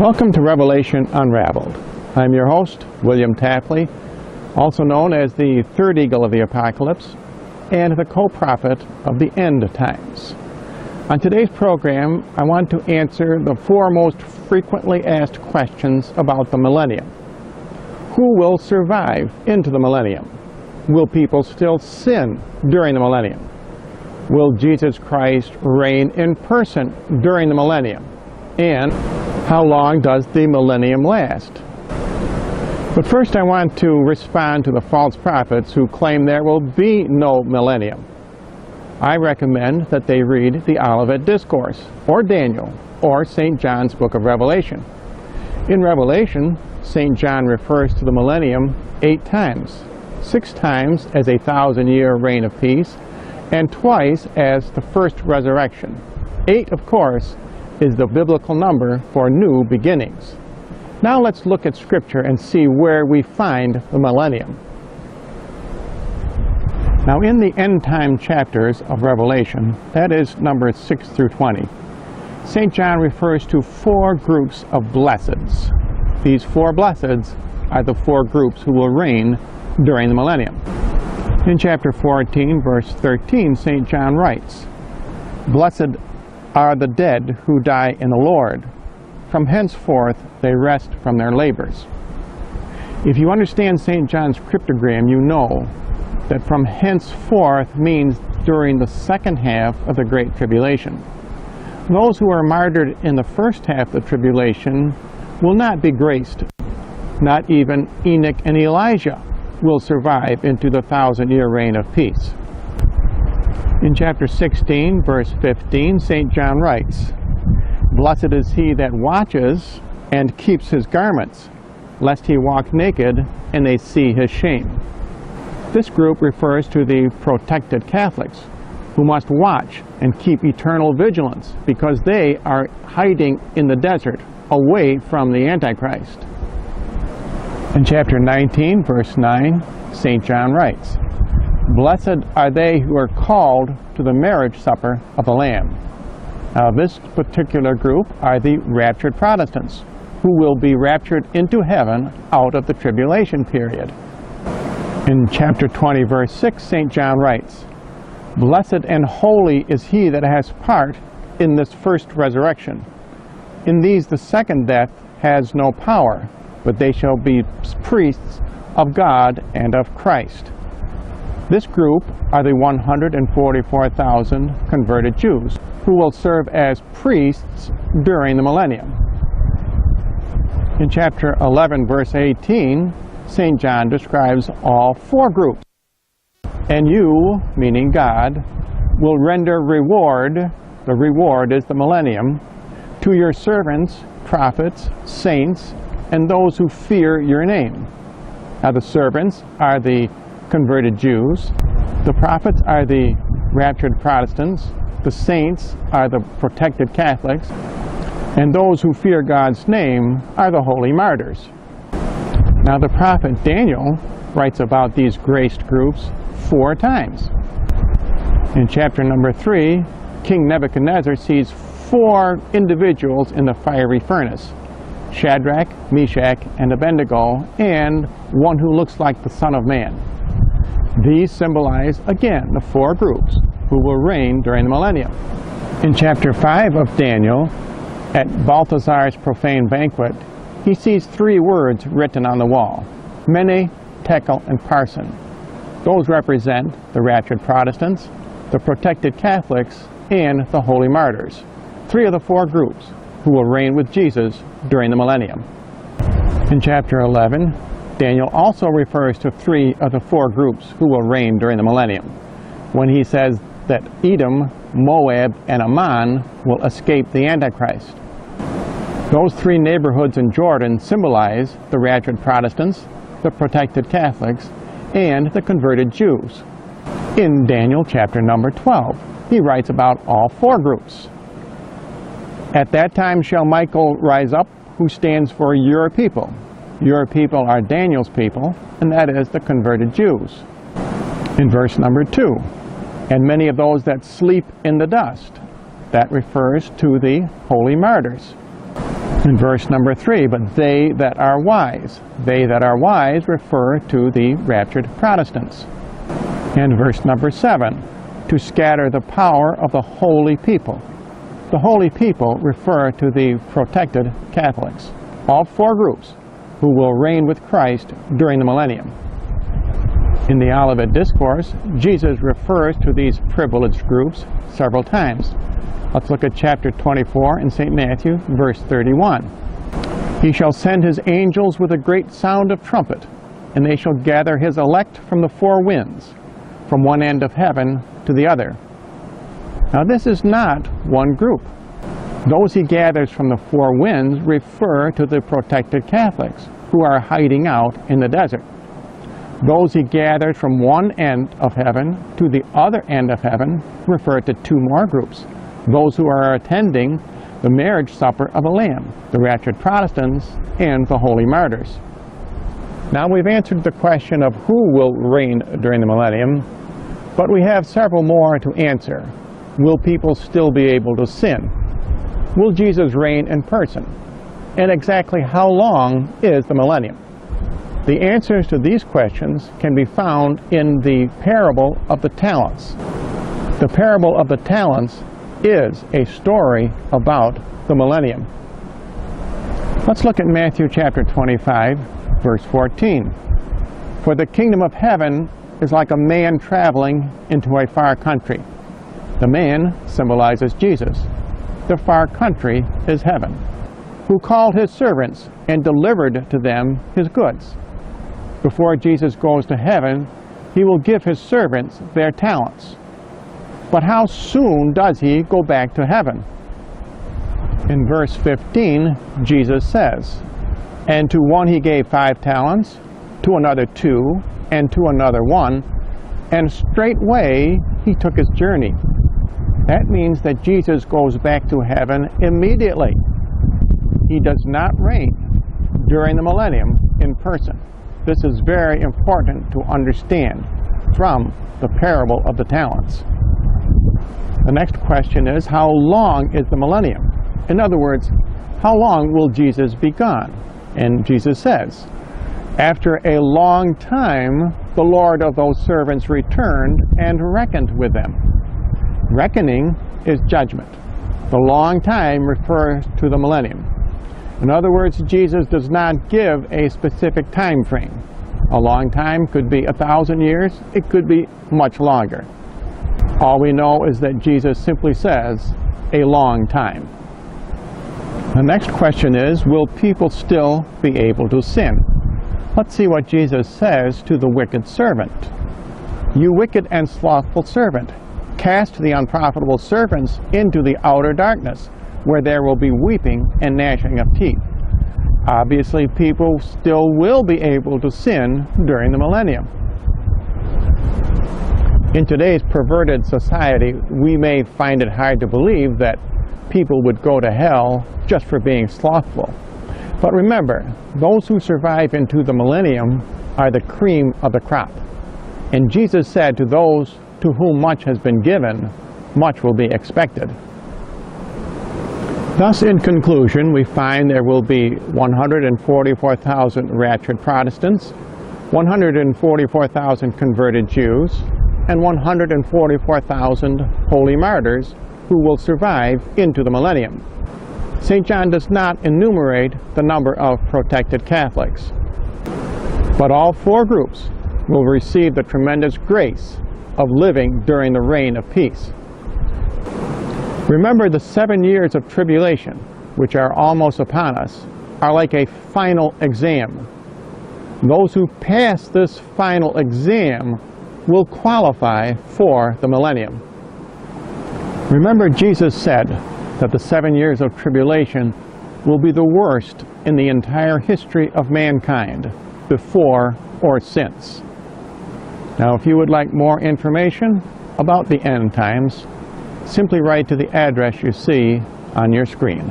Welcome to Revelation Unraveled. I'm your host, William Tapley, also known as the third eagle of the apocalypse and the co-prophet of the end times. On today's program, I want to answer the four most frequently asked questions about the millennium. Who will survive into the millennium? Will people still sin during the millennium? Will Jesus Christ reign in person during the millennium? And how long does the millennium last? But first I want to respond to the false prophets who claim there will be no millennium. I recommend that they read the Olivet Discourse, or Daniel, or St. John's book of Revelation. In Revelation, St. John refers to the millennium 8 times, 6 times as a 1,000-year reign of peace, and twice as the first resurrection. 8, of course, is the biblical number for new beginnings. Now let's look at Scripture and see where we find the millennium. Now in the end-time chapters of Revelation, that is numbers 6 through 20, St. John refers to 4 groups of blesseds. These 4 blesseds are the 4 groups who will reign during the millennium. In chapter 14, verse 13, St. John writes, "Blessed are the dead who die in the Lord. From henceforth they rest from their labors." If you understand St. John's cryptogram, you know that from henceforth means during the second half of the Great Tribulation. Those who are martyred in the first half of the tribulation will not be graced. Not even Enoch and Elijah will survive into the 1,000-year reign of peace. In chapter 16, verse 15, St. John writes, "Blessed is he that watches and keeps his garments, lest he walk naked and they see his shame." This group refers to the protected Catholics, who must watch and keep eternal vigilance because they are hiding in the desert away from the Antichrist. In chapter 19, verse 9, St. John writes, "Blessed are they who are called to the marriage supper of the Lamb." Now this particular group are the raptured Protestants, who will be raptured into heaven out of the tribulation period. In chapter 20, verse 6, St. John writes, "Blessed and holy is he that has part in this first resurrection. In these the second death has no power, but they shall be priests of God and of Christ." This group are the 144,000 converted Jews who will serve as priests during the millennium. In chapter 11, verse 18, St. John describes all 4 groups. "And you," meaning God, "will render reward," the reward is the millennium, "to your servants, prophets, saints, and those who fear your name." Now the servants are the converted Jews, the prophets are the raptured Protestants, the saints are the protected Catholics, and those who fear God's name are the holy martyrs. Now the prophet Daniel writes about these graced groups 4 times. In chapter number 3, King Nebuchadnezzar sees 4 individuals in the fiery furnace: Shadrach, Meshach, and Abednego, and one who looks like the Son of Man. These symbolize, again, the 4 groups who will reign during the millennium. In chapter 5 of Daniel, at Balthasar's profane banquet, he sees 3 words written on the wall: Mene, Tekel, and Parsin. Those represent the raptured Protestants, the protected Catholics, and the holy martyrs. 3 of the 4 groups who will reign with Jesus during the millennium. In chapter 11, Daniel also refers to 3 of the 4 groups who will reign during the millennium, when he says that Edom, Moab, and Ammon will escape the Antichrist. Those 3 neighborhoods in Jordan symbolize the raptured Protestants, the protected Catholics, and the converted Jews. In Daniel chapter number 12, he writes about all 4 groups. "At that time shall Michael rise up, who stands for your people." Your people are Daniel's people, and that is the converted Jews. In verse number 2, "And many of those that sleep in the dust." That refers to the holy martyrs. In verse number 3, but they that are wise. They that are wise refer to the raptured Protestants. And verse number 7, to scatter the power of the holy people. The holy people refer to the protected Catholics. All four groups who will reign with Christ during the millennium. In the Olivet Discourse, Jesus refers to these privileged groups several times. Let's look at chapter 24 in St. Matthew, verse 31. He shall send his angels with a great sound of trumpet, and they shall gather his elect from the four winds, from one end of heaven to the other. Now this is not one group. Those he gathers from the four winds refer to the protected Catholics who are hiding out in the desert. Those he gathered from one end of heaven to the other end of heaven refer to two more groups. Those who are attending the marriage supper of the Lamb, the raptured Protestants, and the holy martyrs. Now we've answered the question of who will reign during the millennium, but we have several more to answer. Will people still be able to sin? Will Jesus reign in person? And exactly how long is the millennium? The answers to these questions can be found in the parable of the talents. The parable of the talents is a story about the millennium. Let's look at Matthew chapter 25, verse 14. For the kingdom of heaven is like a man traveling into a far country. The man symbolizes Jesus. The far country is heaven. Who called his servants and delivered to them his goods. Before Jesus goes to heaven, he will give his servants their talents. But how soon does he go back to heaven? In verse 15, Jesus says, and to one he gave 5 talents, to another 2, and to another 1, and straightway he took his journey. That means that Jesus goes back to heaven immediately. He does not reign during the millennium in person. This is very important to understand from the parable of the talents. The next question is, how long is the millennium? In other words, how long will Jesus be gone? And Jesus says, after a long time, the Lord of those servants returned and reckoned with them. Reckoning is judgment. The long time refers to the millennium. In other words, Jesus does not give a specific time frame. A long time could be 1,000 years, it could be much longer. All we know is that Jesus simply says, a long time. The next question is, will people still be able to sin? Let's see what Jesus says to the wicked servant. You wicked and slothful servant, cast the unprofitable servants into the outer darkness, where there will be weeping and gnashing of teeth. Obviously, people still will be able to sin during the millennium. In today's perverted society, we may find it hard to believe that people would go to hell just for being slothful. But remember, those who survive into the millennium are the cream of the crop. And Jesus said to those to whom much has been given, much will be expected. Thus, in conclusion, we find there will be 144,000 raptured Protestants, 144,000 converted Jews, and 144,000 holy martyrs who will survive into the millennium. St. John does not enumerate the number of protected Catholics, but all 4 groups will receive the tremendous grace of living during the reign of peace. Remember, the 7 years of tribulation, which are almost upon us, are like a final exam. Those who pass this final exam will qualify for the millennium. Remember, Jesus said that the 7 years of tribulation will be the worst in the entire history of mankind, before or since. Now, if you would like more information about the end times, simply write to the address you see on your screen.